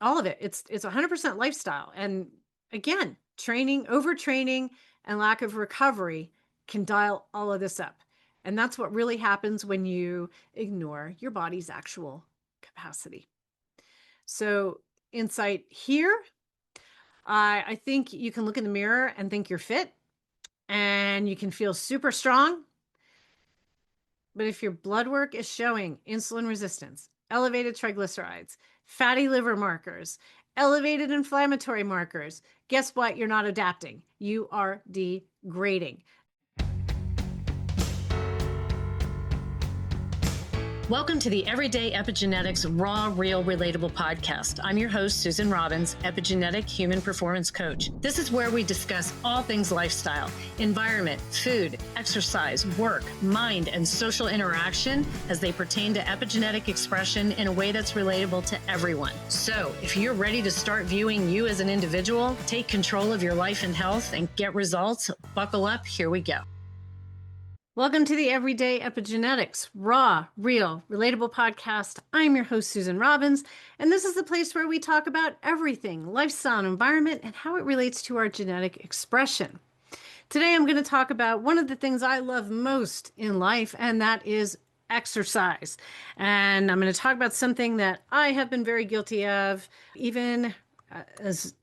all of it. It's 100% lifestyle. And again, training, overtraining, and lack of recovery can dial all of this up. And that's what really happens when you ignore your body's actual capacity. So, insight here, I think you can look in the mirror and think you're fit and you can feel super strong. But if your blood work is showing insulin resistance, elevated triglycerides, fatty liver markers, elevated inflammatory markers, guess what? You're not adapting. You are degrading. Welcome to the Everyday Epigenetics Raw, Real, Relatable podcast. I'm your host, Susan Robbins, epigenetic human performance coach. This is where we discuss all things lifestyle, environment, food, exercise, work, mind, and social interaction as they pertain to epigenetic expression in a way that's relatable to everyone. So if you're ready to start viewing you as an individual, take control of your life and health, and get results, buckle up, here we go. Welcome to the Everyday Epigenetics Raw, Real, Relatable podcast. I'm your host, Susan Robbins, and this is the place where we talk about everything, lifestyle, environment, and how it relates to our genetic expression. Today, I'm going to talk about one of the things I love most in life, and that is exercise. And I'm going to talk about something that I have been very guilty of, even as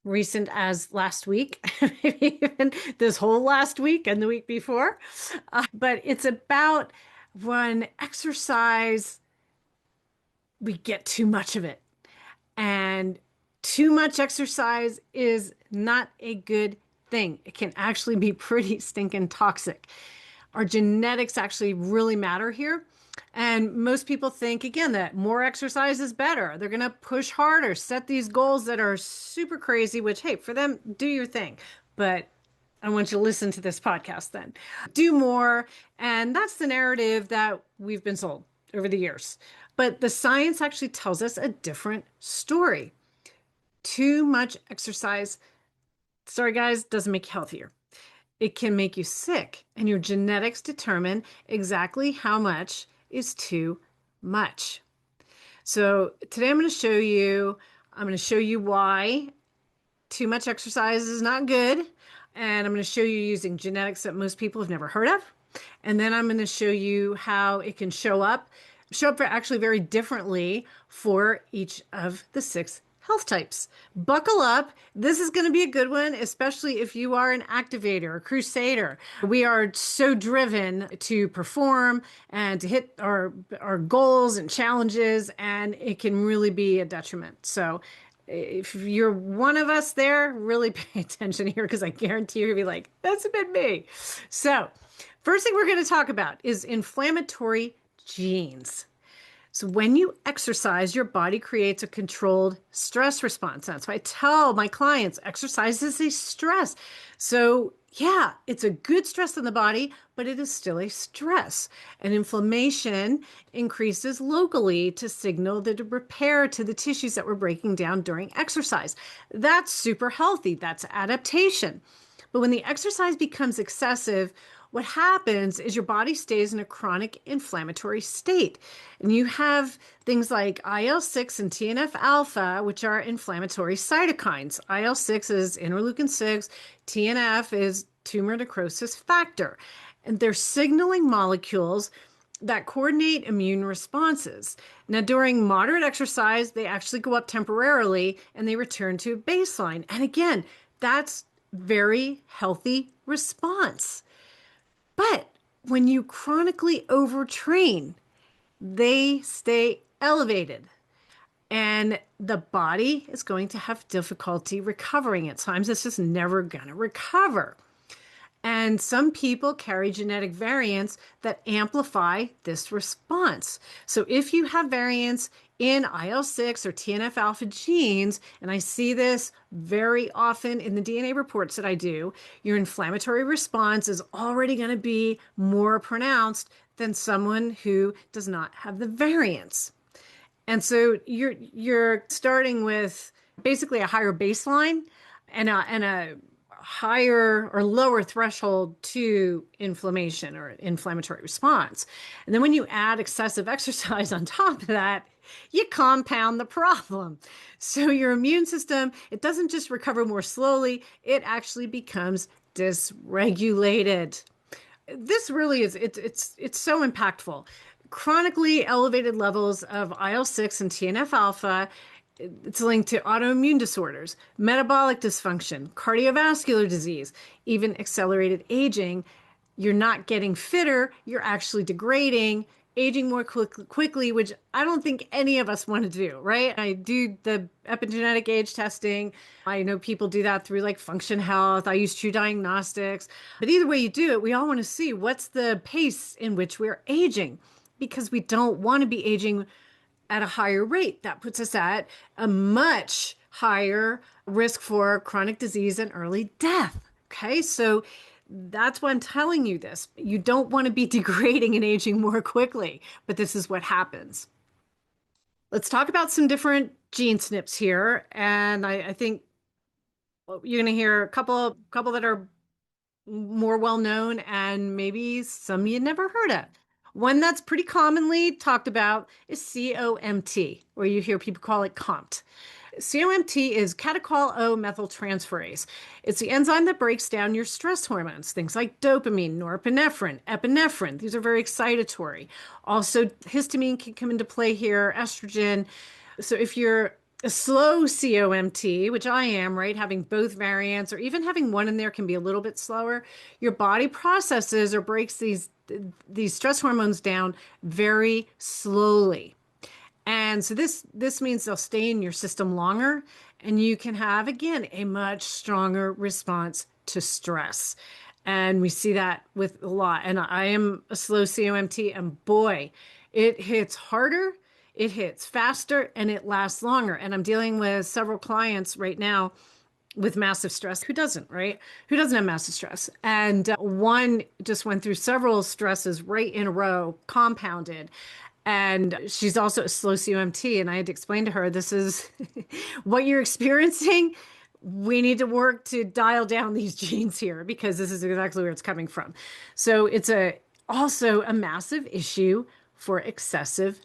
recent as last week, maybe even this whole last week and the week before. But it's about when exercise, we get too much of it. And too much exercise is not a good thing. It can actually be pretty stinking toxic. Our genetics actually really matter here. And most people think, again, that more exercise is better. They're going to push harder, set these goals that are super crazy, which, hey, for them, do your thing. But I want you to listen to this podcast then. Do more. And that's the narrative that we've been sold over the years. But the science actually tells us a different story. Too much exercise, sorry guys, doesn't make you healthier. It can make you sick. And your genetics determine exactly how much is too much. So today I'm going to show you why too much exercise is not good. And I'm going to show you using genetics that most people have never heard of. And then I'm going to show you how it can show up actually very differently for each of the 6 health types. Buckle up. This is going to be a good one, especially if you are an activator, a crusader. We are so driven to perform and to hit our goals and challenges, and it can really be a detriment. So if you're one of us there, really pay attention here, because I guarantee you're going to be like, that's a bit me. So first thing we're going to talk about is inflammatory genes. So when you exercise, your body creates a controlled stress response. That's why I tell my clients, exercise is a stress. So yeah, it's a good stress in the body, but it is still a stress. And inflammation increases locally to signal the repair to the tissues that we're breaking down during exercise. That's super healthy. That's adaptation. But when the exercise becomes excessive, what happens is your body stays in a chronic inflammatory state. And you have things like IL-6 and TNF-alpha, which are inflammatory cytokines. IL-6 is interleukin-6, TNF is tumor necrosis factor. And they're signaling molecules that coordinate immune responses. Now, during moderate exercise, they actually go up temporarily and they return to baseline. And again, that's very healthy response. But when you chronically overtrain, they stay elevated. And the body is going to have difficulty recovering. At times, it's just never going to recover. And some people carry genetic variants that amplify this response. So if you have variants in IL-6 or TNF-alpha genes, and I see this very often in the DNA reports that I do, your inflammatory response is already going to be more pronounced than someone who does not have the variants. And so you're starting with basically a higher baseline and a higher or lower threshold to inflammation or inflammatory response. And then when you add excessive exercise on top of that, you compound the problem. So your immune system, it doesn't just recover more slowly, it actually becomes dysregulated. This really is it's so impactful. Chronically elevated levels of IL-6 and TNF alpha, it's linked to autoimmune disorders, metabolic dysfunction, cardiovascular disease, even accelerated aging. You're not getting fitter, you're actually degrading, aging more quickly, which I don't think any of us want to do, right? I do the epigenetic age testing. I know people do that through like Function Health. I use True Diagnostics. But either way you do it, we all want to see what's the pace in which we're aging because we don't want to be aging at a higher rate. That puts us at a much higher risk for chronic disease and early death. Okay, so that's why I'm telling you this. You don't want to be degrading and aging more quickly, but this is what happens. Let's talk about some different gene SNPs here. And I think you're going to hear a couple that are more well known and maybe some you never heard of. One that's pretty commonly talked about is COMT, or you hear people call it COMT. COMT is catechol O methyltransferase. It's the enzyme that breaks down your stress hormones, things like dopamine, norepinephrine, epinephrine. These are very excitatory. Also, histamine can come into play here, estrogen. So if you're a slow COMT, which I am, right, having both variants or even having one in there can be a little bit slower, your body processes or breaks these stress hormones down very slowly. And so this means they'll stay in your system longer and you can have, again, a much stronger response to stress. And we see that with a lot. And I am a slow COMT and boy, it hits harder, it hits faster, and it lasts longer. And I'm dealing with several clients right now with massive stress. Who doesn't, right? Who doesn't have massive stress? And one just went through several stresses right in a row, compounded. And she's also a slow COMT. And I had to explain to her, this is what you're experiencing. We need to work to dial down these genes here because this is exactly where it's coming from. So it's also a massive issue for excessive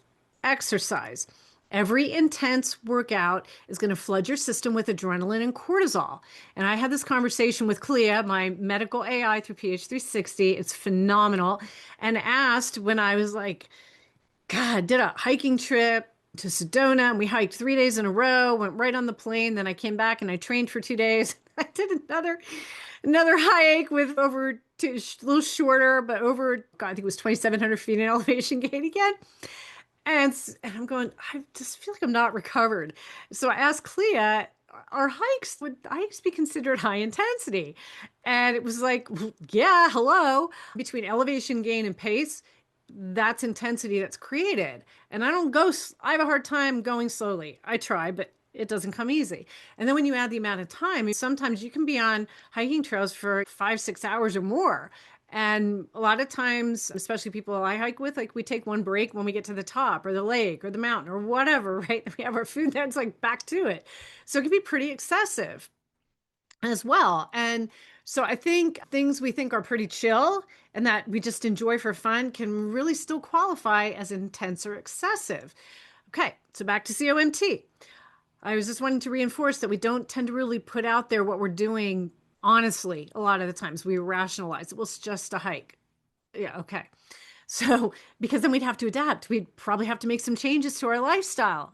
exercise. Every intense workout is going to flood your system with adrenaline and cortisol. And I had this conversation with Clea, my medical AI through PH360. It's phenomenal. And asked when I was like, God, did a hiking trip to Sedona and we hiked 3 days in a row, went right on the plane. Then I came back and I trained for 2 days. I did another hike with over a little shorter, but over, God, I think it was 2,700 feet in elevation gain again. And I'm going, I just feel like I'm not recovered. So I asked Clea, would hikes be considered high intensity? And it was like, yeah, hello. Between elevation gain and pace, that's intensity that's created. And I have a hard time going slowly. I try, but it doesn't come easy. And then when you add the amount of time, sometimes you can be on hiking trails for 5-6 hours or more. And a lot of times, especially people I hike with, like we take one break when we get to the top or the lake or the mountain or whatever, right? We have our food there, it's like back to it. So it can be pretty excessive as well. And so I think things we think are pretty chill and that we just enjoy for fun can really still qualify as intense or excessive. Okay, so back to COMT. I was just wanting to reinforce that we don't tend to really put out there what we're doing. Honestly, a lot of the times we rationalize it. Well, it's just a hike. Yeah, okay. So, because then we'd have to adapt. We'd probably have to make some changes to our lifestyle.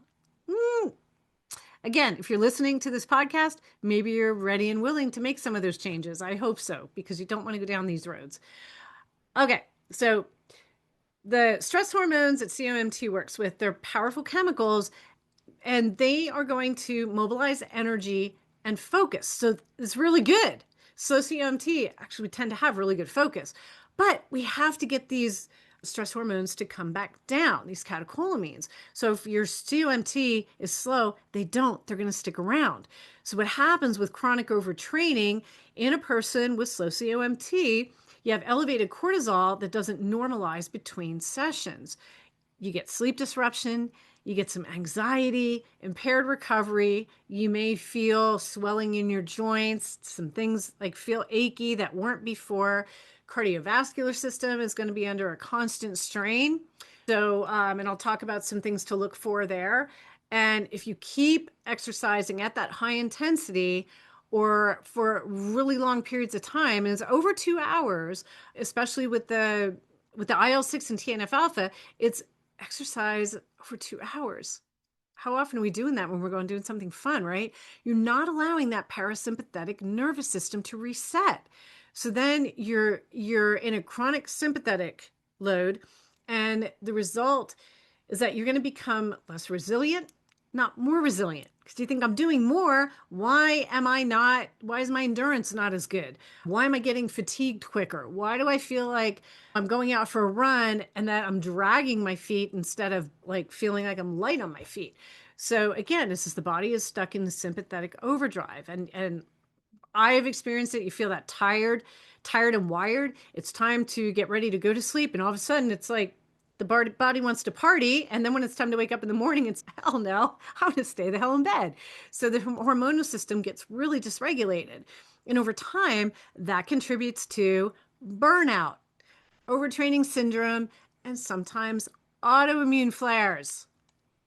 Again, if you're listening to this podcast, maybe you're ready and willing to make some of those changes. I hope so, because you don't want to go down these roads. Okay, so the stress hormones that COMT works with, they're powerful chemicals, and they are going to mobilize energy and focus. So it's really good. So COMT, actually, we tend to have really good focus, but we have to get these stress hormones to come back down, these catecholamines. So if your COMT is slow, they're going to stick around. So what happens with chronic overtraining in a person with slow COMT, you have elevated cortisol that doesn't normalize between sessions. You get sleep disruption, you get some anxiety, impaired recovery. You may feel swelling in your joints, some things like feel achy that weren't before. Cardiovascular system is going to be under a constant strain. So, and I'll talk about some things to look for there. And if you keep exercising at that high intensity or for really long periods of time, and it's over 2 hours, especially with the IL-6 and TNF alpha, it's exercise over 2 hours. How often are we doing that when we're going doing something fun, right? You're not allowing that parasympathetic nervous system to reset. So then you're in a chronic sympathetic load, and the result is that you're going to become less resilient, not more resilient. Because you think I'm doing more, why is my endurance not as good? Why am I getting fatigued quicker? Why do I feel like I'm going out for a run and that I'm dragging my feet instead of like feeling like I'm light on my feet? So again, this is the body is stuck in the sympathetic overdrive, and I've experienced it. You feel that tired and wired. It's time to get ready to go to sleep. And all of a sudden, it's like the body wants to party. And then when it's time to wake up in the morning, it's hell no, I'm going to stay the hell in bed. So the hormonal system gets really dysregulated. And over time, that contributes to burnout, overtraining syndrome, and sometimes autoimmune flares.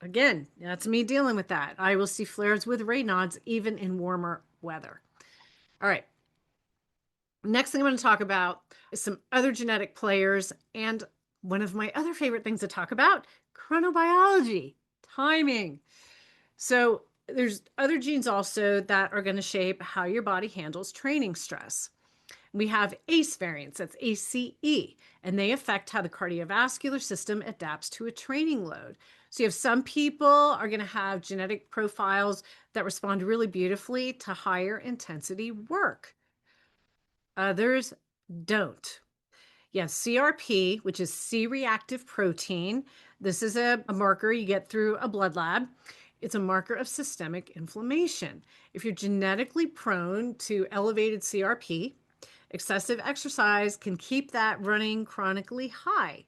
Again, that's me dealing with that. I will see flares with Raynaud's even in warmer weather. All right. Next thing I'm going to talk about is some other genetic players, and one of my other favorite things to talk about, chronobiology, timing. So there's other genes also that are going to shape how your body handles training stress. We have ACE variants, that's ACE, and they affect how the cardiovascular system adapts to a training load. So you have some people are going to have genetic profiles that respond really beautifully to higher intensity work. Others don't. Yes, CRP, which is C-reactive protein. This is a marker you get through a blood lab. It's a marker of systemic inflammation. If you're genetically prone to elevated CRP, excessive exercise can keep that running chronically high.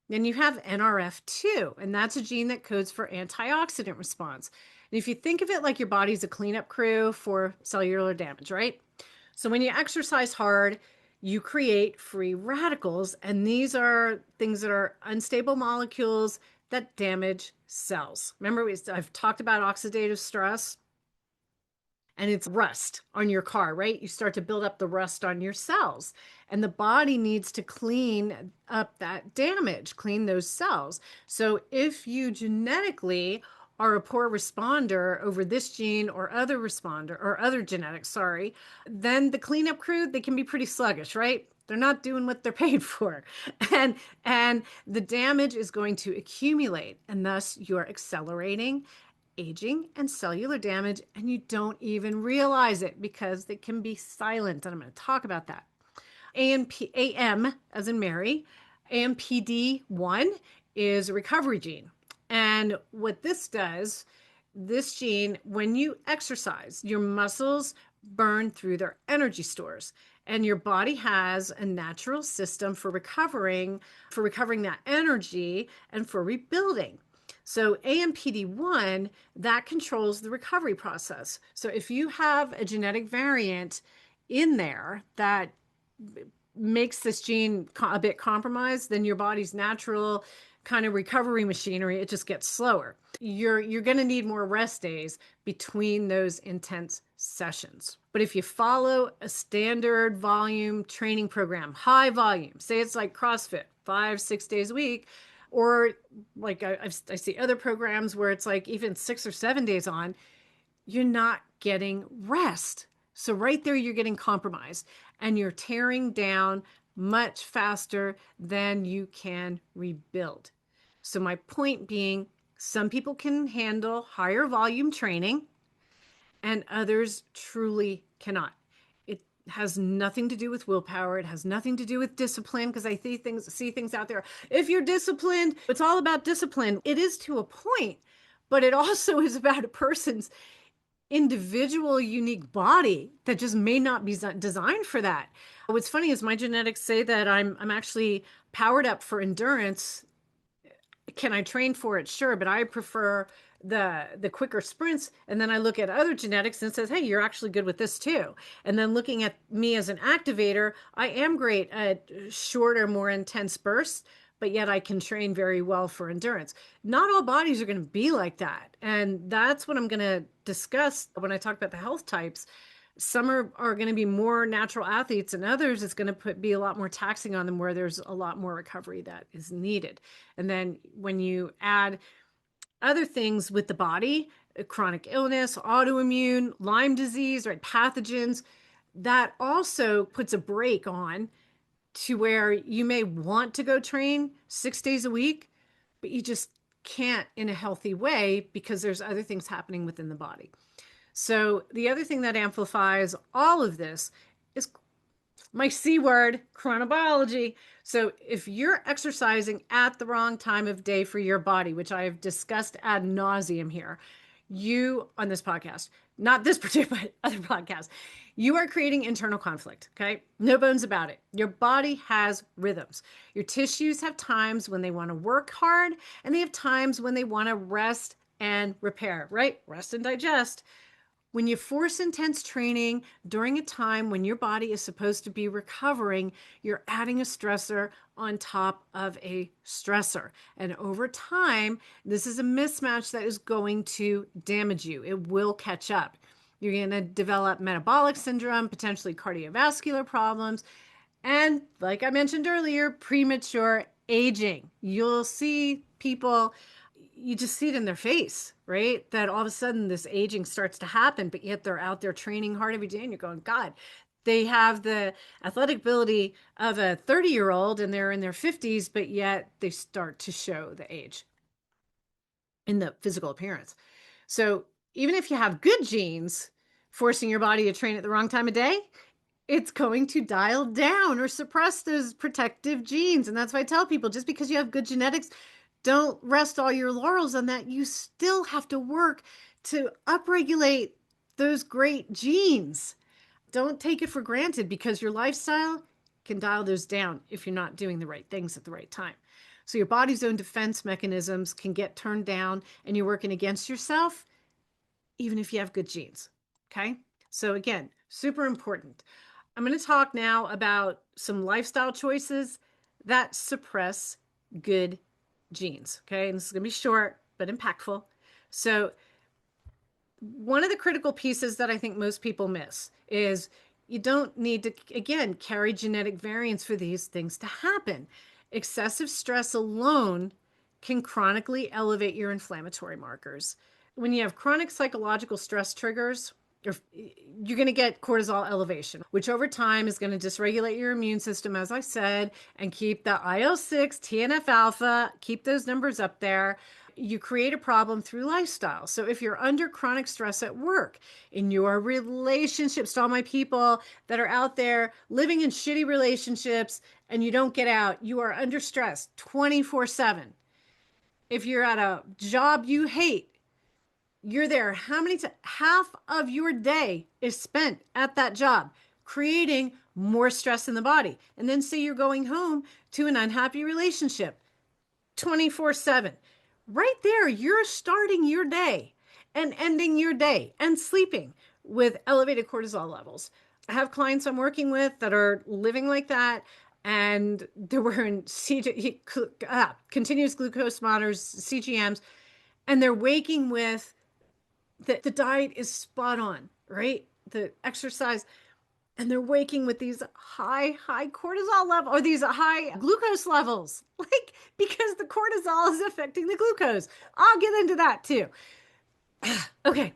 Then you have NRF2, and that's a gene that codes for antioxidant response. And if you think of it like your body's a cleanup crew for cellular damage, right? So when you exercise hard, you create free radicals, and these are things that are unstable molecules that damage cells. Remember, I've talked about oxidative stress, and it's rust on your car, right? You start to build up the rust on your cells, and the body needs to clean up that damage, clean those cells. So if you genetically are a poor responder over this gene or other responder or other genetics, sorry, then the cleanup crew, they can be pretty sluggish, right? They're not doing what they're paid for. And the damage is going to accumulate, and thus you're accelerating aging and cellular damage, and you don't even realize it because they can be silent. And I'm going to talk about that. AM, as in Mary, AMPD1 is a recovery gene. And what this does, this gene, when you exercise, your muscles burn through their energy stores. And your body has a natural system for recovering that energy and for rebuilding. So AMPD1, that controls the recovery process. So if you have a genetic variant in there that makes this gene a bit compromised, then your body's natural kind of recovery machinery, it just gets slower. You're going to need more rest days between those intense sessions. But if you follow a standard volume training program, high volume, say it's like CrossFit, 5-6 days a week, or like I see other programs where it's like even 6 or 7 days on, you're not getting rest. So right there, you're getting compromised, and you're tearing down much faster than you can rebuild. So my point being, some people can handle higher volume training and others truly cannot. It has nothing to do with willpower. It has nothing to do with discipline, because I see things out there. If you're disciplined, it's all about discipline. It is to a point, but it also is about a person's individual unique body that just may not be designed for that. What's funny is my genetics say that I'm actually powered up for endurance. Can I train for it? Sure, but I prefer the quicker sprints. And then I look at other genetics and it says, hey, you're actually good with this too. And then looking at me as an activator, I am great at shorter, more intense bursts, but yet I can train very well for endurance. Not all bodies are going to be like that. And that's what I'm going to discuss when I talk about the health types. Some are going to be more natural athletes, and others it's going to be a lot more taxing on them, where there's a lot more recovery that is needed. And then when you add other things with the body, chronic illness, autoimmune, Lyme disease, right, pathogens, that also puts a brake on to where you may want to go train 6 days a week, but you just can't in a healthy way because there's other things happening within the body. So the other thing that amplifies all of this is my C word, chronobiology. So if you're exercising at the wrong time of day for your body, which I have discussed ad nauseum here, you on this podcast, not this particular, but other podcasts, you are creating internal conflict. Okay. No bones about it. Your body has rhythms. Your tissues have times when they want to work hard, and they have times when they want to rest and repair, right? Rest and digest. When you force intense training during a time when your body is supposed to be recovering, you're adding a stressor on top of a stressor. And over time, this is a mismatch that is going to damage you. It will catch up. You're going to develop metabolic syndrome, potentially cardiovascular problems, and like I mentioned earlier, premature aging. You'll see people, you just see it in their face, right? That all of a sudden this aging starts to happen, but yet they're out there training hard every day, and you're going, God, they have the athletic ability of a 30-year-old and they're in their 50s, but yet they start to show the age in the physical appearance. So even if you have good genes, forcing your body to train at the wrong time of day, it's going to dial down or suppress those protective genes. And that's why I tell people, just because you have good genetics, don't rest all your laurels on that. You still have to work to upregulate those great genes. Don't take it for granted, because your lifestyle can dial those down if you're not doing the right things at the right time. So your body's own defense mechanisms can get turned down, and you're working against yourself, even if you have good genes. Okay. So again, super important. I'm going to talk now about some lifestyle choices that suppress good genes. Okay. And this is going to be short, but impactful. So one of the critical pieces that I think most people miss is you don't need to, again, carry genetic variants for these things to happen. Excessive stress alone can chronically elevate your inflammatory markers. When you have chronic psychological stress triggers, you're going to get cortisol elevation, which over time is going to dysregulate your immune system, as I said, and keep the IL-6, TNF alpha, keep those numbers up there. You create a problem through lifestyle. So if you're under chronic stress at work, in your relationships, to all my people that are out there living in shitty relationships and you don't get out, you are under stress 24/7. If you're at a job you hate, you're there. How many times? Half of your day is spent at that job, creating more stress in the body. And then say you're going home to an unhappy relationship 24/7. Right there, you're starting your day and ending your day and sleeping with elevated cortisol levels. I have clients I'm working with that are living like that, and they're wearing continuous glucose monitors, CGMs, and they're waking with the diet is spot on, right? The exercise, and they're waking with these high cortisol level, or these high glucose levels, like, because the cortisol is affecting the glucose. I'll get into that too. Okay,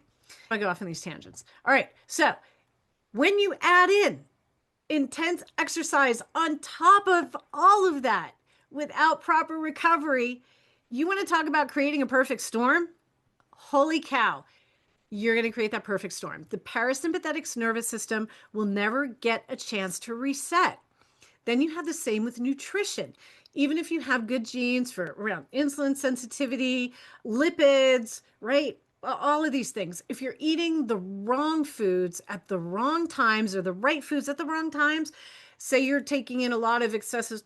I go off on these tangents. All right, so when you add in intense exercise on top of all of that without proper recovery, you want to talk about creating a perfect storm? Holy cow. You're going to create that perfect storm. The parasympathetic nervous system will never get a chance to reset. Then you have the same with nutrition. Even if you have good genes for around insulin sensitivity, lipids, right? All of these things. If you're eating the wrong foods at the wrong times, or the right foods at the wrong times, say you're taking in a lot of excessive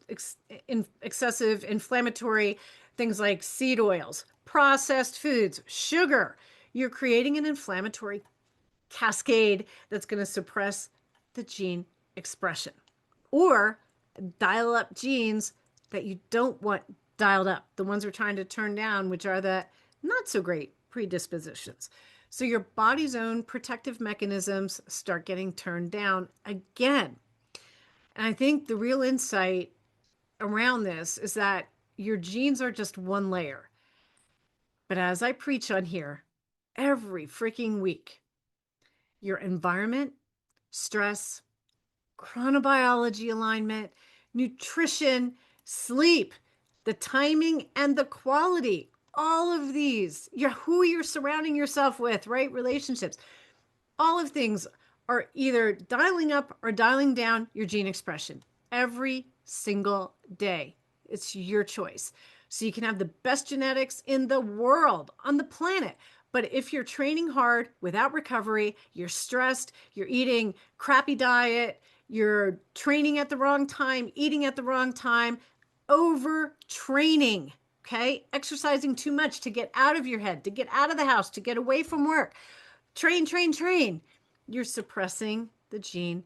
inflammatory things like seed oils, processed foods, sugar, you're creating an inflammatory cascade that's going to suppress the gene expression or dial up genes that you don't want dialed up, the ones we're trying to turn down, which are the not so great predispositions. So your body's own protective mechanisms start getting turned down again. And I think the real insight around this is that your genes are just one layer. But as I preach on here every freaking week, your environment, stress, chronobiology alignment, nutrition, sleep, the timing and the quality, all of these, who you're surrounding yourself with, right? Relationships, all of things are either dialing up or dialing down your gene expression every single day. It's your choice. So you can have the best genetics in the world, on the planet. But if you're training hard without recovery, you're stressed, you're eating crappy diet, you're training at the wrong time, eating at the wrong time, overtraining, okay? Exercising too much to get out of your head, to get out of the house, to get away from work. Train, train, train. You're suppressing the gene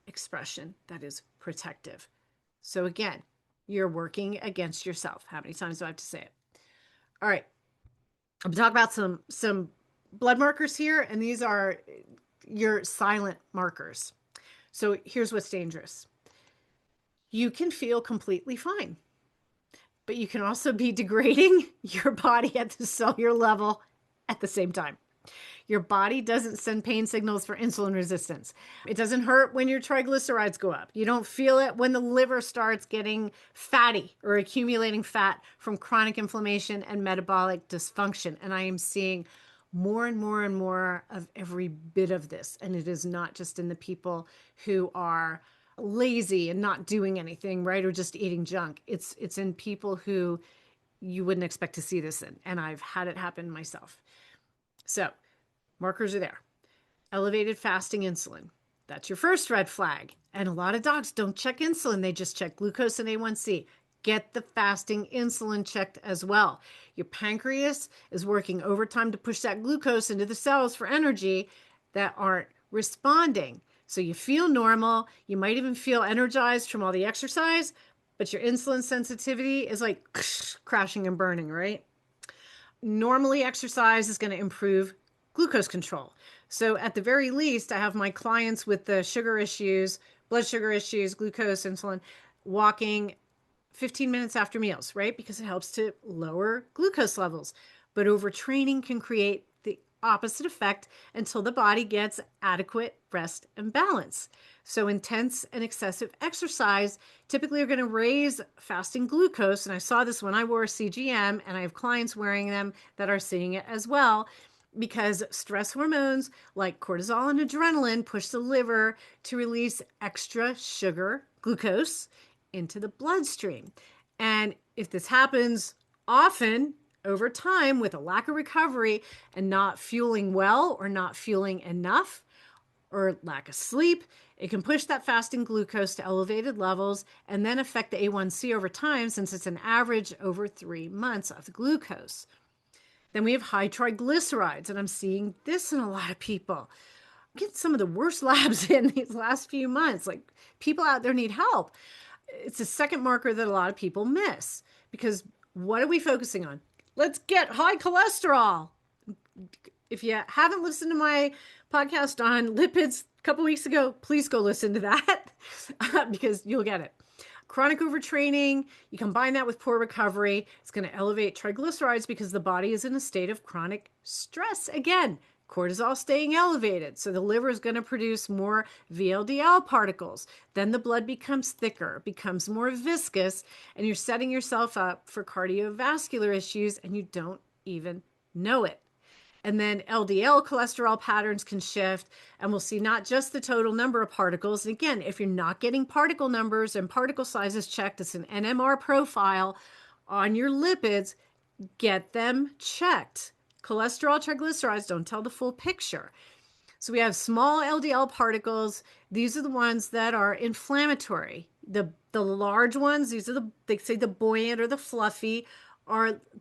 expression that is protective. So again, you're working against yourself. How many times do I have to say it? All right. I'm talking about some blood markers here, and these are your silent markers. So here's what's dangerous. You can feel completely fine, but you can also be degrading your body at the cellular level at the same time. Your body doesn't send pain signals for insulin resistance. It doesn't hurt when your triglycerides go up. You don't feel it when the liver starts getting fatty or accumulating fat from chronic inflammation and metabolic dysfunction. And I am seeing more and more and more of every bit of this. And it is not just in the people who are lazy and not doing anything, right? Or just eating junk. It's in people who you wouldn't expect to see this in. And I've had it happen myself. So markers are there. Elevated fasting insulin. That's your first red flag. And a lot of docs don't check insulin. They just check glucose and A1C. Get the fasting insulin checked as well. Your pancreas is working overtime to push that glucose into the cells for energy that aren't responding. So you feel normal. You might even feel energized from all the exercise, but your insulin sensitivity is like crashing and burning, right? Normally, exercise is going to improve glucose control. So at the very least, I have my clients with the sugar issues, blood sugar issues, glucose, insulin, walking 15 minutes after meals, right? Because it helps to lower glucose levels. But overtraining can create the opposite effect until the body gets adequate rest and balance. So intense and excessive exercise typically are going to raise fasting glucose. And I saw this when I wore a CGM, and I have clients wearing them that are seeing it as well, because stress hormones like cortisol and adrenaline push the liver to release extra sugar, glucose, into the bloodstream. And if this happens often over time with a lack of recovery and not fueling well or not fueling enough or lack of sleep, it can push that fasting glucose to elevated levels and then affect the A1C over time, since it's an average over 3 months of the glucose. Then we have high triglycerides, and I'm seeing this in a lot of people. I'm getting some of the worst labs in these last few months. Like, people out there need help. It's a second marker that a lot of people miss, because what are we focusing on? Let's get high cholesterol. If you haven't listened to my podcast on lipids a couple weeks ago, please go listen to that because you'll get it. Chronic overtraining, you combine that with poor recovery, it's going to elevate triglycerides because the body is in a state of chronic stress. Again, cortisol staying elevated. So the liver is going to produce more VLDL particles. Then the blood becomes thicker, becomes more viscous, and you're setting yourself up for cardiovascular issues and you don't even know it. And then LDL cholesterol patterns can shift, and we'll see not just the total number of particles. And again, if you're not getting particle numbers and particle sizes checked, it's an NMR profile on your lipids, get them checked. Cholesterol, triglycerides don't tell the full picture. So we have small LDL particles. These are the ones that are inflammatory. The large ones, these are they say the buoyant or the fluffy,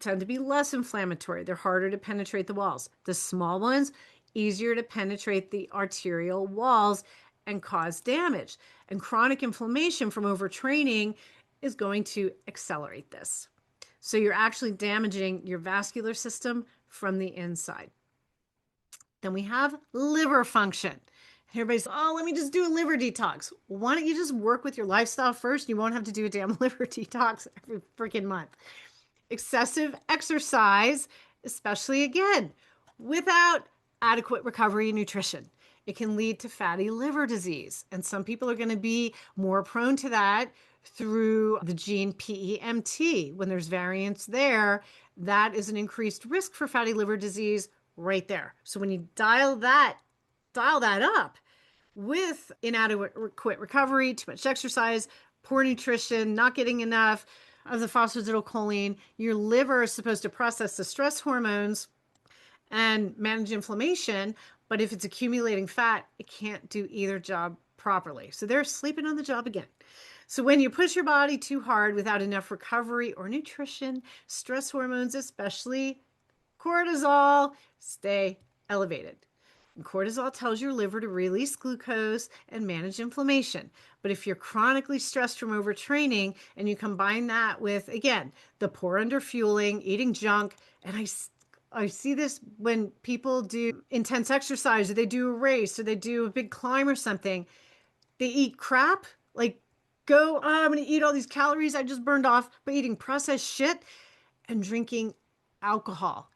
tend to be less inflammatory. They're harder to penetrate the walls. The small ones, easier to penetrate the arterial walls and cause damage. And chronic inflammation from overtraining is going to accelerate this. So you're actually damaging your vascular system from the inside. Then we have liver function. Everybody's, oh, let me just do a liver detox. Why don't you just work with your lifestyle first? You won't have to do a damn liver detox every freaking month. Excessive exercise, especially again, without adequate recovery and nutrition. It can lead to fatty liver disease. And some people are going to be more prone to that through the gene PEMT. When there's variants there, that is an increased risk for fatty liver disease right there. So when you dial that up with inadequate recovery, too much exercise, poor nutrition, not getting enough of the phosphatidylcholine, your liver is supposed to process the stress hormones and manage inflammation. But if it's accumulating fat, it can't do either job properly. So they're sleeping on the job again. So when you push your body too hard without enough recovery or nutrition, stress hormones, especially cortisol, stay elevated. And cortisol tells your liver to release glucose and manage inflammation. But if you're chronically stressed from overtraining and you combine that with, again, the poor underfueling, eating junk, and I see this when people do intense exercise or they do a race or they do a big climb or something, they eat crap, like I'm going to eat all these calories I just burned off by eating processed shit and drinking alcohol.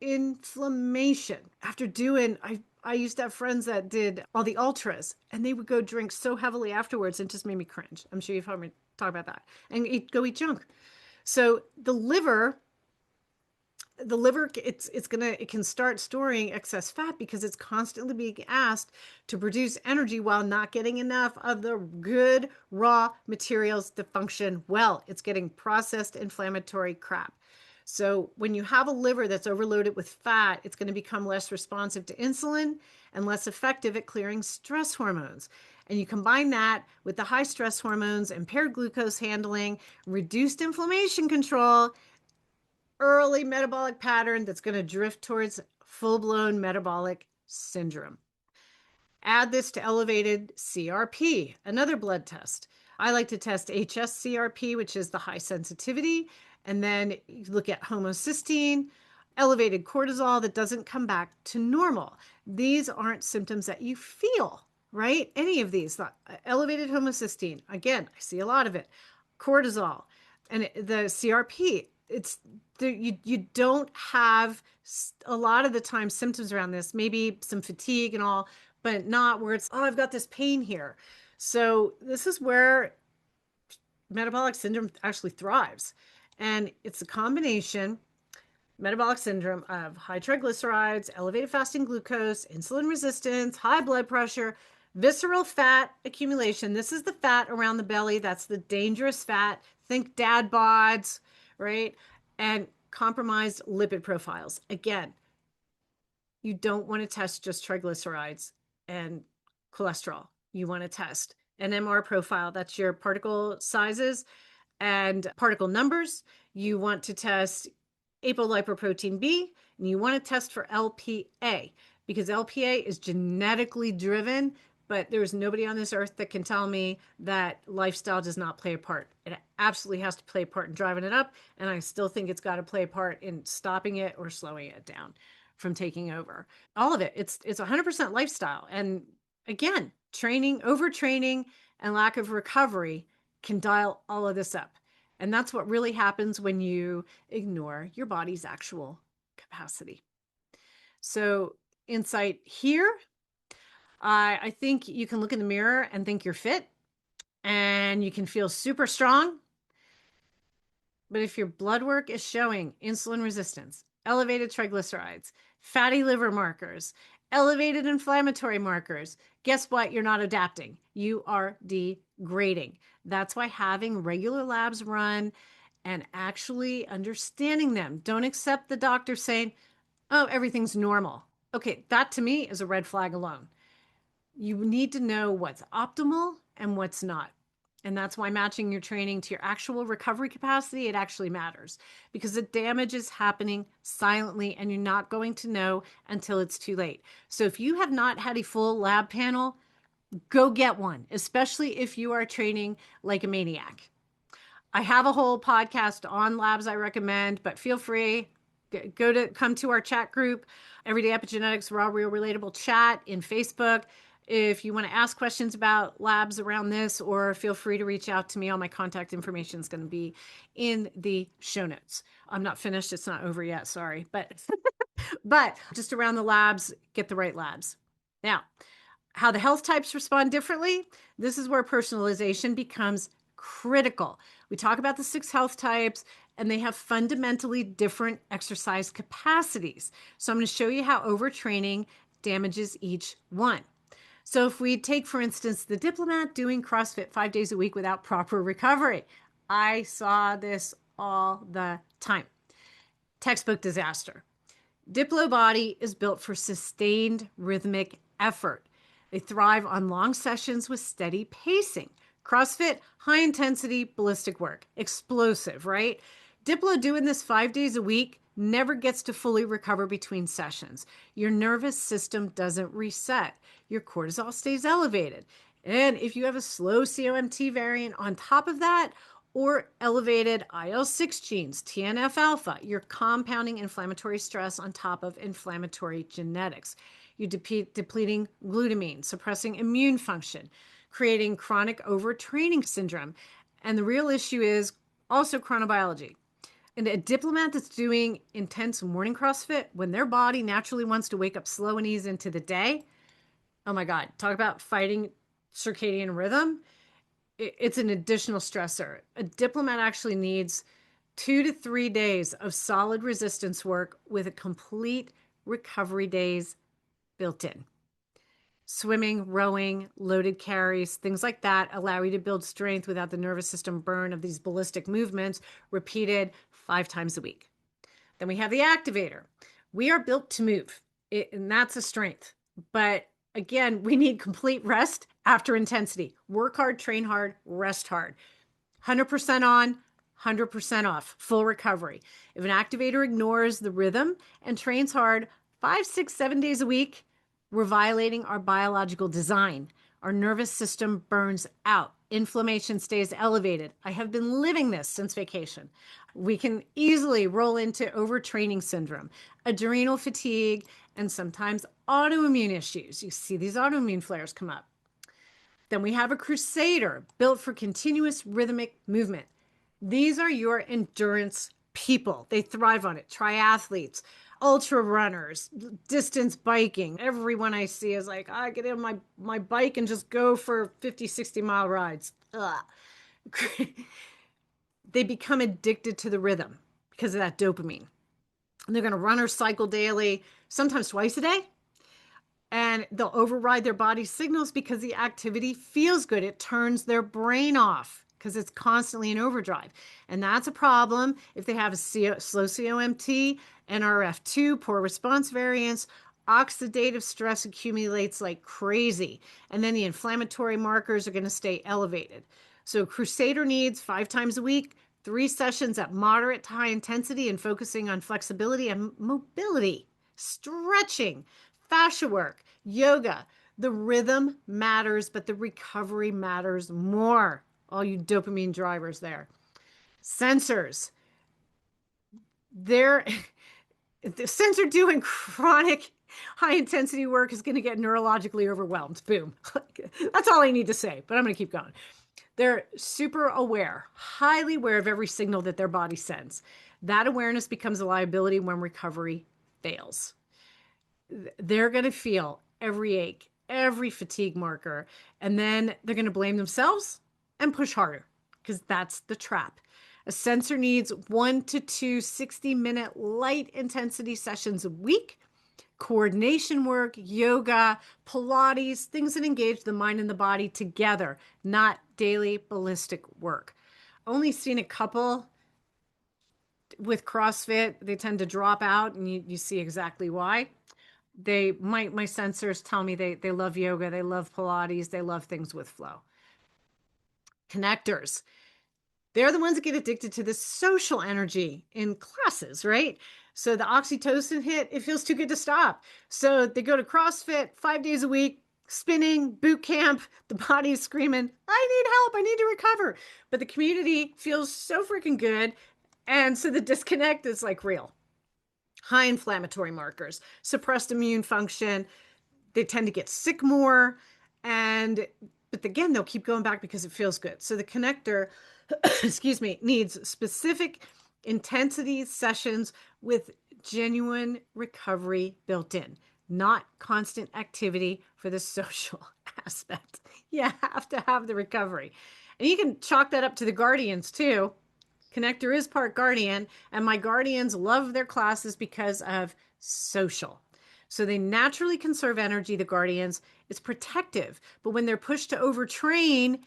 Inflammation. After doing, I used to have friends that did all the ultras and they would go drink so heavily afterwards and it just made me cringe. I'm sure you've heard me talk about that. And go eat junk. So the liver, it can start storing excess fat because it's constantly being asked to produce energy while not getting enough of the good raw materials to function well. It's getting processed inflammatory crap. So when you have a liver that's overloaded with fat, it's going to become less responsive to insulin and less effective at clearing stress hormones. And you combine that with the high stress hormones, impaired glucose handling, reduced inflammation control, early metabolic pattern that's going to drift towards full-blown metabolic syndrome. Add this to elevated CRP, another blood test. I like to test HSCRP, which is the high sensitivity, and then you look at homocysteine, elevated cortisol that doesn't come back to normal. These aren't symptoms that you feel, right? Any of these. Elevated homocysteine, again, I see a lot of it. Cortisol and the CRP, you don't have a lot of the time symptoms around this, maybe some fatigue and all, but not where it's, oh, I've got this pain here. So this is where metabolic syndrome actually thrives. And it's a combination metabolic syndrome of high triglycerides, elevated fasting glucose, insulin resistance, high blood pressure, visceral fat accumulation. This is the fat around the belly. That's the dangerous fat. Think dad bods, right? And compromised lipid profiles. Again, you don't want to test just triglycerides and cholesterol. You want to test an MR profile. That's your particle sizes and particle numbers. You want to test apolipoprotein B, and you want to test for LPA because LPA is genetically driven, but there's nobody on this earth that can tell me that lifestyle does not play a part. It absolutely has to play a part in driving it up, and I still think it's got to play a part in stopping it or slowing it down from taking over. All of it. It's 100% lifestyle. And again, overtraining, and lack of recovery can dial all of this up. And that's what really happens when you ignore your body's actual capacity. So insight here, I think you can look in the mirror and think you're fit and you can feel super strong. But if your blood work is showing insulin resistance, elevated triglycerides, fatty liver markers, elevated inflammatory markers, guess what? You're not adapting. You are degrading. That's why having regular labs run and actually understanding them. Don't accept the doctor saying, oh, everything's normal. Okay, that to me is a red flag alone. You need to know what's optimal and what's not. And that's why matching your training to your actual recovery capacity, it actually matters because the damage is happening silently and you're not going to know until it's too late. So if you have not had a full lab panel, go get one, especially if you are training like a maniac. I have a whole podcast on labs I recommend, but feel free come to our chat group, Everyday Epigenetics Raw Real Relatable Chat in Facebook. If you want to ask questions about labs around this, or feel free to reach out to me. All my contact information is going to be in the show notes. I'm not finished. It's not over yet. Sorry. But just around the labs, get the right labs. Now, how the health types respond differently. This is where personalization becomes critical. We talk about the 6 health types, and they have fundamentally different exercise capacities. So I'm going to show you how overtraining damages each one. So if we take, for instance, the diplomat doing CrossFit 5 days a week without proper recovery, I saw this all the time. Textbook disaster. Diplo body is built for sustained rhythmic effort. They thrive on long sessions with steady pacing. CrossFit, high intensity ballistic work, explosive, right? Diplo doing this 5 days a week never gets to fully recover between sessions. Your nervous system doesn't reset. Your cortisol stays elevated. And if you have a slow COMT variant on top of that, or elevated IL-6 genes, TNF alpha, you're compounding inflammatory stress on top of inflammatory genetics. You're depleting glutamine, suppressing immune function, creating chronic overtraining syndrome. And the real issue is also chronobiology. And a diplomat that's doing intense morning CrossFit, when their body naturally wants to wake up slow and ease into the day, oh my God, talk about fighting circadian rhythm. It's an additional stressor. A diplomat actually needs 2 to 3 days of solid resistance work with a complete recovery days built in. Swimming, rowing, loaded carries, things like that allow you to build strength without the nervous system burn of these ballistic movements repeated 5 times a week. Then we have the activator. We are built to move, and that's a strength. But again, we need complete rest after intensity. Work hard, train hard, rest hard. 100% on, 100% off, full recovery. If an activator ignores the rhythm and trains hard 5, 6, 7 days a week, we're violating our biological design. Our nervous system burns out. Inflammation stays elevated. I have been living this since vacation. We can easily roll into overtraining syndrome, adrenal fatigue, and sometimes autoimmune issues. You see these autoimmune flares come up. Then we have a crusader built for continuous rhythmic movement. These are your endurance people. They thrive on it. Triathletes, ultra runners, distance biking. Everyone I see is like, I get in my bike and just go for 50, 60-mile rides. Ugh. They become addicted to the rhythm because of that dopamine. And they're going to run or cycle daily, sometimes twice a day. And they'll override their body's signals because the activity feels good. It turns their brain off because it's constantly in overdrive. And that's a problem if they have a slow COMT, NRF2, poor response variance, oxidative stress accumulates like crazy. And then the inflammatory markers are going to stay elevated. So Crusader needs 5 times a week, 3 sessions at moderate to high intensity and focusing on flexibility and mobility, stretching, fascia work, yoga. The rhythm matters, but the recovery matters more. All you dopamine drivers there. Sensors. The sensor doing chronic high intensity work is going to get neurologically overwhelmed. Boom. That's all I need to say, but I'm going to keep going. They're super aware, highly aware of every signal that their body sends. That awareness becomes a liability when recovery fails. They're going to feel every ache, every fatigue marker, and then they're going to blame themselves and push harder because that's the trap. A sensor needs 1 to 2 60-minute light intensity sessions a week, coordination work, yoga, Pilates, things that engage the mind and the body together, not daily ballistic work. Only seen a couple with CrossFit. They tend to drop out, and you see exactly why. My sensors tell me they love yoga, they love Pilates, they love things with flow. Connectors. They're the ones that get addicted to the social energy in classes, right? So the oxytocin hit, it feels too good to stop. So they go to CrossFit 5 days a week, spinning, boot camp, the body is screaming, I need help, I need to recover. But the community feels so freaking good. And so the disconnect is like real. High inflammatory markers, suppressed immune function, they tend to get sick more. But again, they'll keep going back because it feels good. So the connector, excuse me, needs specific intensity sessions with genuine recovery built in, not constant activity for the social aspect. You have to have the recovery. And you can chalk that up to the guardians too. Connector is part guardian, and my guardians love their classes because of social. So they naturally conserve energy, the guardians. It's protective. But when they're pushed to overtrain,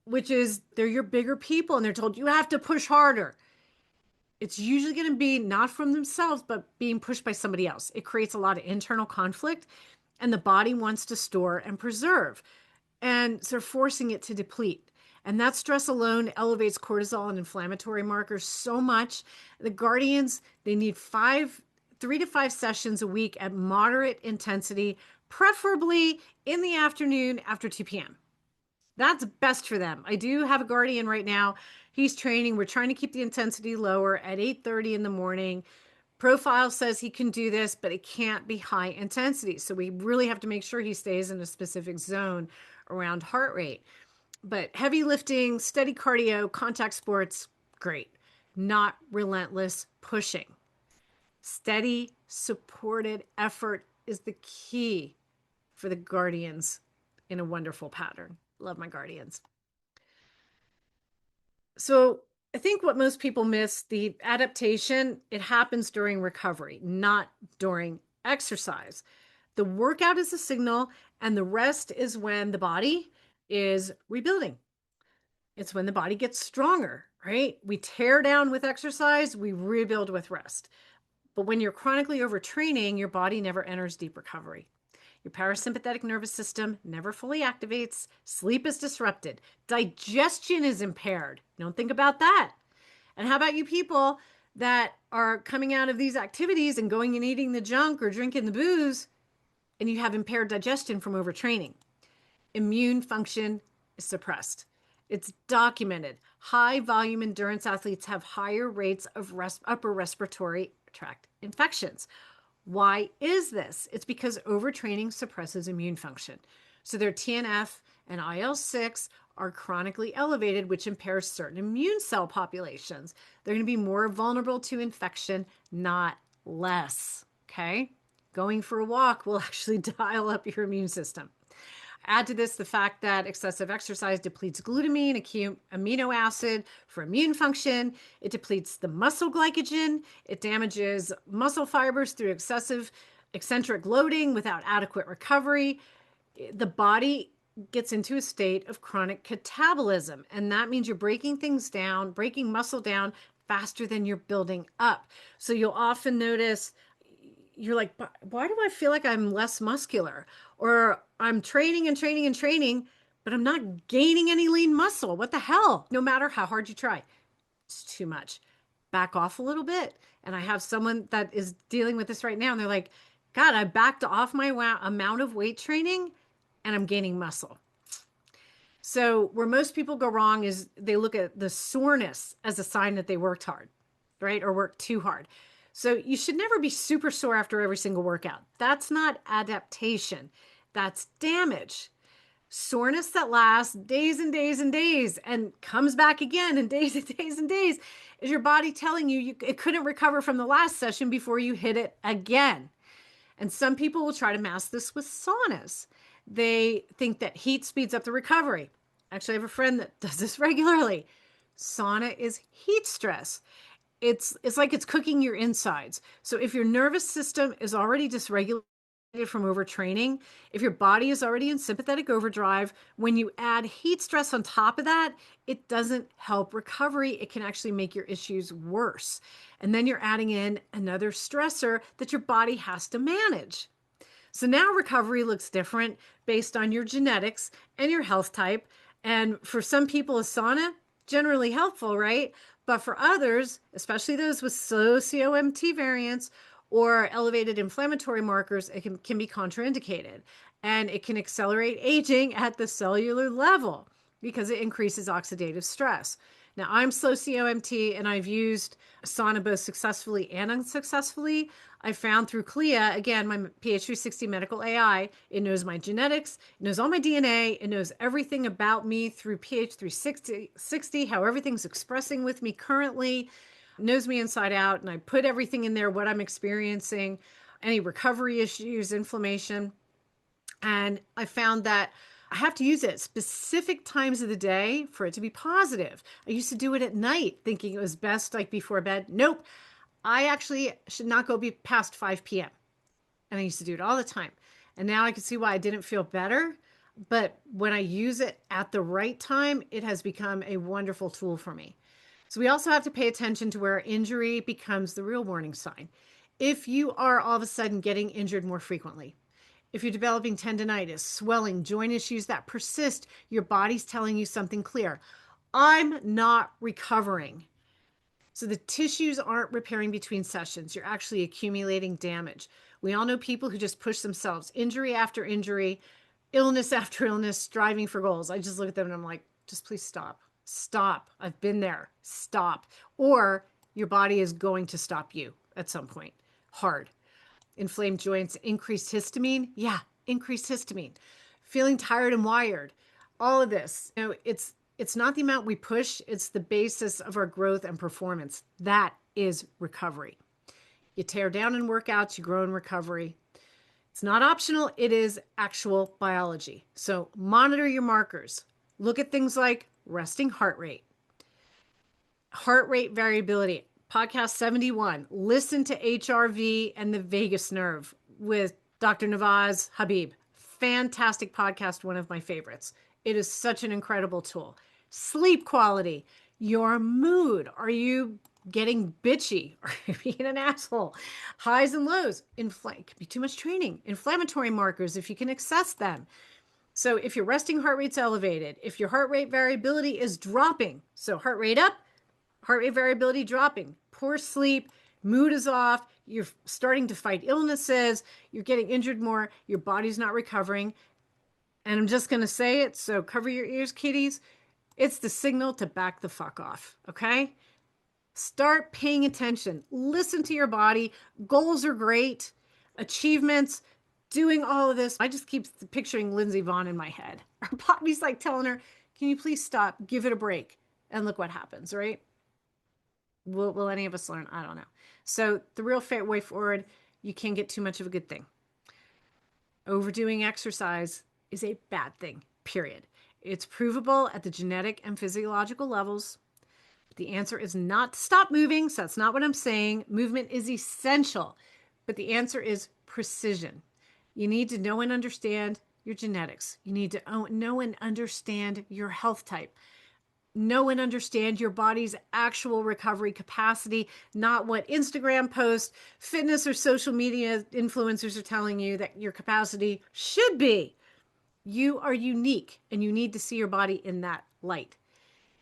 which is they're your bigger people and they're told you have to push harder, it's usually going to be not from themselves, but being pushed by somebody else. It creates a lot of internal conflict, and the body wants to store and preserve. And so they're forcing it to deplete. And that stress alone elevates cortisol and inflammatory markers so much. The guardians, they need 3 to 5 sessions a week at moderate intensity, preferably in the afternoon after 2 p.m. That's best for them. I do have a guardian right now. He's training. We're trying to keep the intensity lower at 8:30 in the morning. Profile says he can do this, but it can't be high intensity. So we really have to make sure he stays in a specific zone around heart rate. But heavy lifting, steady cardio, contact sports, great. Not relentless pushing. Steady, supported effort is the key for the guardians in a wonderful pattern. Love my guardians. So I think what most people miss, the adaptation, it happens during recovery, not during exercise. The workout is a signal, and the rest is when the body is rebuilding. It's when the body gets stronger, right? We tear down with exercise, we rebuild with rest. But when you're chronically overtraining, your body never enters deep recovery. Your parasympathetic nervous system never fully activates. Sleep is disrupted. Digestion is impaired. Don't think about that. And how about you people that are coming out of these activities and going and eating the junk or drinking the booze, and you have impaired digestion from overtraining? Immune function is suppressed. It's documented. High volume endurance athletes have higher rates of upper respiratory tract infections. Why is this? It's because overtraining suppresses immune function. So their TNF and IL-6 are chronically elevated, which impairs certain immune cell populations. They're going to be more vulnerable to infection, not less. Okay? Going for a walk will actually dial up your immune system. Add to this the fact that excessive exercise depletes glutamine, a key amino acid for immune function. It depletes the muscle glycogen. It damages muscle fibers through excessive eccentric loading without adequate recovery. The body gets into a state of chronic catabolism, and that means you're breaking things down, breaking muscle down faster than you're building up. So you'll often notice you're like, why do I feel like I'm less muscular? Or I'm training and training and training, but I'm not gaining any lean muscle. What the hell? No matter how hard you try, it's too much. Back off a little bit. And I have someone that is dealing with this right now, and they're like, God, I backed off my amount of weight training and I'm gaining muscle. So where most people go wrong is they look at the soreness as a sign that they worked hard, right? Or worked too hard. So you should never be super sore after every single workout. That's not adaptation. That's damage. Soreness that lasts days and days and days and comes back again in days and days and days is your body telling you it couldn't recover from the last session before you hit it again. And some people will try to mask this with saunas. They think that heat speeds up the recovery. Actually, I have a friend that does this regularly. Sauna is heat stress. It's like it's cooking your insides. So if your nervous system is already dysregulated from overtraining, if your body is already in sympathetic overdrive, when you add heat stress on top of that, it doesn't help recovery. It can actually make your issues worse. And then you're adding in another stressor that your body has to manage. So now recovery looks different based on your genetics and your health type. And for some people, a sauna, generally helpful, right? But for others, especially those with socio-MT variants or elevated inflammatory markers, it can be contraindicated. and it can accelerate aging at the cellular level because it increases oxidative stress. Now, I'm slow COMT and I've used sauna both successfully and unsuccessfully. I found through CLIA, again, my PH360 medical AI, it knows my genetics, it knows all my DNA, it knows everything about me through PH360, how everything's expressing with me currently, knows me inside out, and I put everything in there, what I'm experiencing, any recovery issues, inflammation. And I found that I have to use it at specific times of the day for it to be positive. I used to do it at night thinking it was best like before bed. Nope. I actually should not go past 5 p.m. And I used to do it all the time. And now I can see why I didn't feel better. But when I use it at the right time, it has become a wonderful tool for me. So we also have to pay attention to where injury becomes the real warning sign. If you are all of a sudden getting injured more frequently, if you're developing tendonitis, swelling, joint issues that persist, your body's telling you something clear. I'm not recovering. So the tissues aren't repairing between sessions. You're actually accumulating damage. We all know people who just push themselves, injury after injury, illness after illness, striving for goals. I just look at them and I'm like, just please stop. Stop. I've been there. Stop. Or your body is going to stop you at some point. Hard. Inflamed joints, increased histamine. Yeah, increased histamine. Feeling tired and wired. All of this. It's not the amount we push, it's the basis of our growth and performance. That is recovery. You tear down in workouts, you grow in recovery. It's not optional, it is actual biology. So monitor your markers. Look at things like resting heart rate variability. Podcast 71, listen to HRV and the vagus nerve with Dr. Nawaz Habib. Fantastic podcast, one of my favorites. It is such an incredible tool. Sleep quality, your mood. Are you getting bitchy? Are you being an asshole? Highs and lows. It could be too much training. Inflammatory markers, if you can access them. So if your resting heart rate's elevated, if your heart rate variability is dropping, so heart rate up, heart rate variability dropping, poor sleep, mood is off, you're starting to fight illnesses, you're getting injured more, your body's not recovering. And I'm just going to say it, so cover your ears, kiddies. It's the signal to back the fuck off, okay? Start paying attention. Listen to your body. Goals are great. Achievements, doing all of this. I just keep picturing Lindsey Vonn in my head. Her body's like telling her, can you please stop? Give it a break. And look what happens, right? Will any of us learn? I don't know. So the real way forward, you can't get too much of a good thing. Overdoing exercise is a bad thing, period. It's provable at the genetic and physiological levels. But the answer is not to stop moving. So that's not what I'm saying. Movement is essential. But the answer is precision. You need to know and understand your genetics. You need to know and understand your health type. Know and understand your body's actual recovery capacity, not what Instagram posts, fitness or social media influencers are telling you that your capacity should be. You are unique and you need to see your body in that light.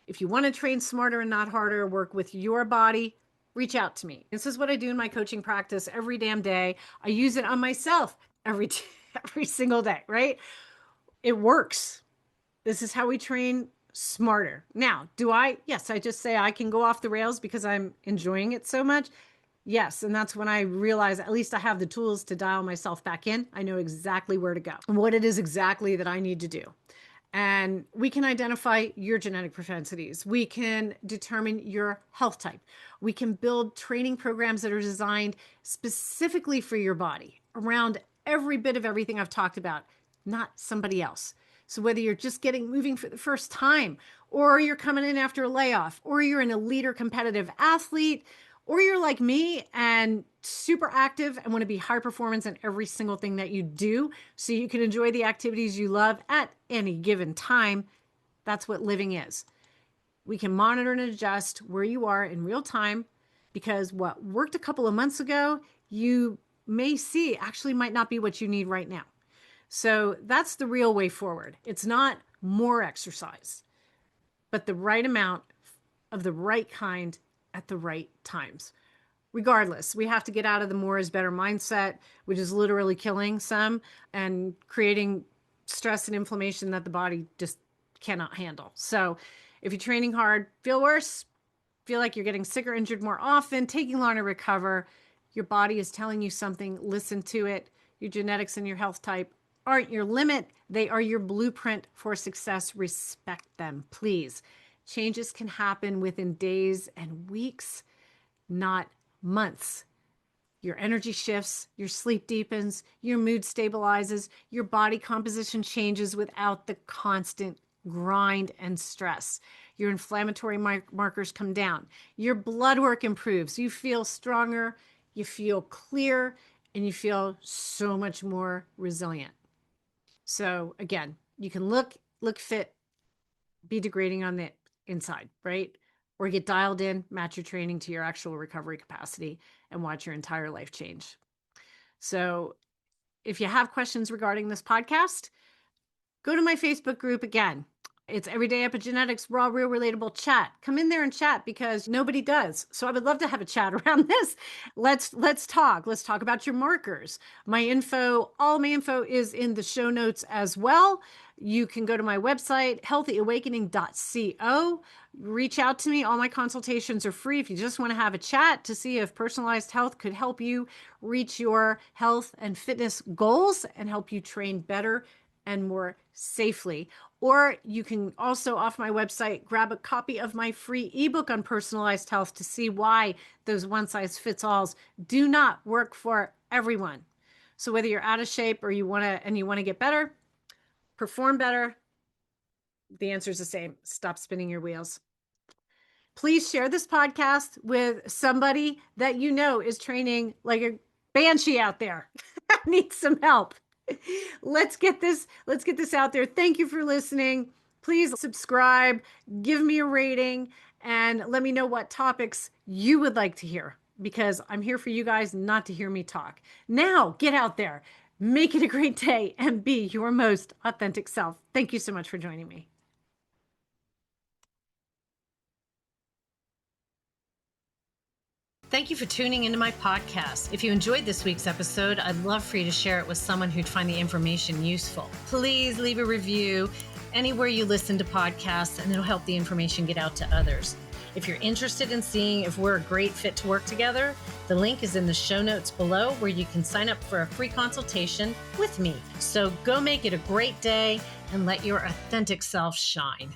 If you want to train smarter and not harder, work with your body, reach out to me. This is what I do in my coaching practice every damn day. I use it on myself every single day, right? It works. This is how we train smarter. Now, yes, I just say I can go off the rails because I'm enjoying it so much. Yes, and that's when I realize at least I have the tools to dial myself back in. I know exactly where to go and what it is exactly that I need to do. And we can identify your genetic propensities. We can determine your health type. We can build training programs that are designed specifically for your body around every bit of everything I've talked about, not somebody else. So whether you're just moving for the first time, or you're coming in after a layoff, or you're an elite or competitive athlete, or you're like me and super active and want to be high performance in every single thing that you do so you can enjoy the activities you love at any given time, that's what living is. We can monitor and adjust where you are in real time because what worked a couple of months ago, you may see actually might not be what you need right now. So that's the real way forward. It's not more exercise, but the right amount of the right kind at the right times. regardless, we have to get out of the more is better mindset, which is literally killing some and creating stress and inflammation that the body just cannot handle. So if you're training hard, feel worse, feel like you're getting sick or injured more often, taking longer to recover, your body is telling you something, listen to it. Your genetics and your health type aren't your limit. They are your blueprint for success. Respect them, please. Changes can happen within days and weeks, not months. Your energy shifts, your sleep deepens, your mood stabilizes, your body composition changes without the constant grind and stress. Your inflammatory markers come down. Your blood work improves. You feel stronger, you feel clear, and you feel so much more resilient. So again, you can look fit, be degrading on the inside, right? Or get dialed in, match your training to your actual recovery capacity, and watch your entire life change. So if you have questions regarding this podcast, go to my Facebook group again. It's Everyday Epigenetics, Raw, Real, Relatable Chat. Come in there and chat because nobody does. So I would love to have a chat around this. Let's talk. Let's talk about your markers. All my info is in the show notes as well. You can go to my website, healthyawakening.co. Reach out to me. All my consultations are free if you just want to have a chat to see if personalized health could help you reach your health and fitness goals and help you train better and more safely. Or you can also, off my website, grab a copy of my free ebook on personalized health to see why those one-size-fits-alls do not work for everyone. So whether you're out of shape or you want to get better, perform better, the answer is the same. Stop spinning your wheels. Please share this podcast with somebody that you know is training like a banshee out there. Needs some help. Let's get this out there. Thank you for listening. Please subscribe, give me a rating, and let me know what topics you would like to hear, because I'm here for you guys, not to hear me talk. Now, get out there, make it a great day, and be your most authentic self. Thank you so much for joining me. Thank you for tuning into my podcast. If you enjoyed this week's episode, I'd love for you to share it with someone who'd find the information useful. Please leave a review anywhere you listen to podcasts, and it'll help the information get out to others. If you're interested in seeing if we're a great fit to work together, the link is in the show notes below where you can sign up for a free consultation with me. So go make it a great day and let your authentic self shine.